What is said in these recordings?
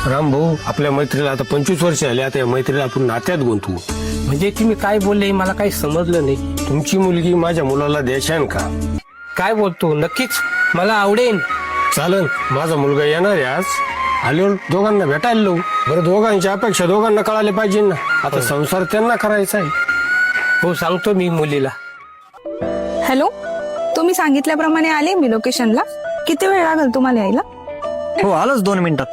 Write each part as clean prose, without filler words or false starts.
राम भाऊ, आपल्या मैत्रीला आता 25 वर्ष आली. आता या मैत्रीला आपण नात्यात गुंतवू. म्हणजे तुम्ही काय बोलले मला काही समजलं नाही. तुमची मुलगी माझ्या मुलाला द्यायची का? काय बोलतो? नक्कीच मला आवडेल. चालन, माझा मुलगा येणार आहे आज. आल्यावर दोघांना भेटायला लावू. बरं, दोघांची अपेक्षा दोघांना कळायला पाहिजे ना. आता संसार त्यांना करायचा आहे. हो, सांगतो मी मुलीला. हॅलो, तुम्ही सांगितल्याप्रमाणे आले मी लोकेशनला. किती वेळ लागेल तुम्हाला यायला? हो, आलोच 2 मिनिटात.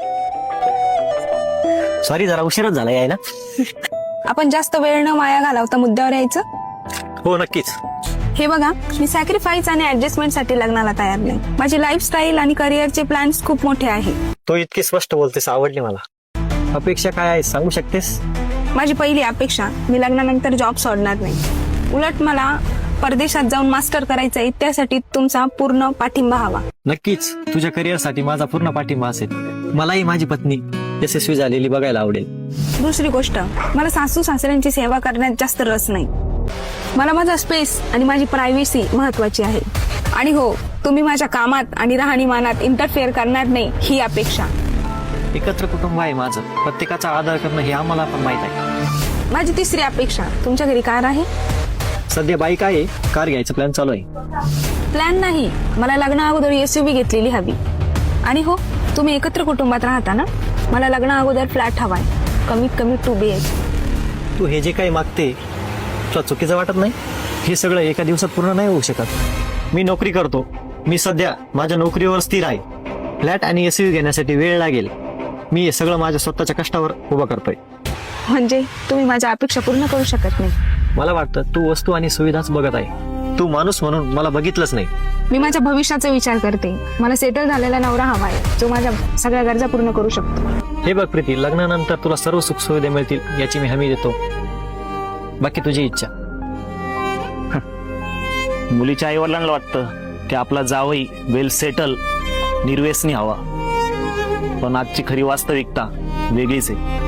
सॉरी, जरा उशीरच झाला यायला. आपण जास्त वेळ न वाया घालवता मुद्द्यावर यायचं. हो, नक्कीच. हे बघा, मी सॅक्रिफाईस आणि ऍडजस्टमेंट साठी लग्नाला तयार नाही. माझी लाईफस्टाईल आणि करिअरचे प्लॅन्स खूप मोठे आहे. तो इतकी स्पष्ट बोलतेस, आवडली मला. अपेक्षा काय आहे सांगू शकतेस? माझी पहिली अपेक्षा, मी लग्नानंतर जॉब सोडणार नाही. उलट मला परदेशात जाऊन मास्टर करायचं आहे. त्यासाठी तुमचा पूर्ण पाठिंबा हवा. नक्कीच, तुझ्या करिअरसाठी माझा पूर्ण पाठिंबा असेल. मलाही माझी पत्नी यशस्वी झालेली बघायला आवडेल. दुसरी गोष्ट, मला सासू सासऱ्यांची सेवा करण्यात जास्त रस नाही. मला माझा स्पेस आणि माझी प्रायव्हसी महत्वाची आहे. आणि हो, तुम्ही माझ्या कामात आणि राहणीमानात इंटरफेअर करणार नाही ही अपेक्षा. एकत्र कुटुंब आहे माझं. प्रत्येकाचा आदर करणं हे आम्हाला पण माहित आहे. माझी तिसरी अपेक्षा, तुमच्या घरी कार आहे? सध्या बाईक आहे, कार घ्यायचा प्लॅन चालू आहे. प्लॅन नाही, मला लग्ना अगोदर SUV घेतलेली हवी. आणि हो, तुम्ही एकत्र कुटुंबात राहता ना, मला लग्ना अगोदर फ्लॅट हवाय. कमीत कमी 2 BH. तू हे जे काही मागते तुला चुकीचं वाटत नाही? हे सगळं एका दिवसात पूर्ण नाही होऊ शकत. मी नोकरी करतो. मी सध्या माझ्या नोकरीवर स्थिर आहे. फ्लॅट आणि SUV घेण्यासाठी वेळ लागेल. मी हे सगळं माझ्या स्वतःच्या कष्टावर उभं करतोय. म्हणजे तुम्ही माझ्या अपेक्षा पूर्ण करू शकत नाही? मला वाटतं तू वस्तू आणि सुविधाच बघत आहे. तू माणूस म्हणून मला बघितलंच नाही. मी माझ्या भविष्याचा विचार करते. मला सेटल झालेला नवरा हवाय, जो माझ्या सगळ्या गरजा पूर्ण करू शकतो. हे बघ प्रीती, लग्नानंतर तुला सर्व सुख सुविधा मिळतील याची मी हमी देतो. बाकी तुझी इच्छा. मुलीच्या आई वडिलांना वाटतं की आपला जावई वेल सेटल, निर्व्यसनी हवा. पण आजची खरी वास्तविकता वेगळीच आहे.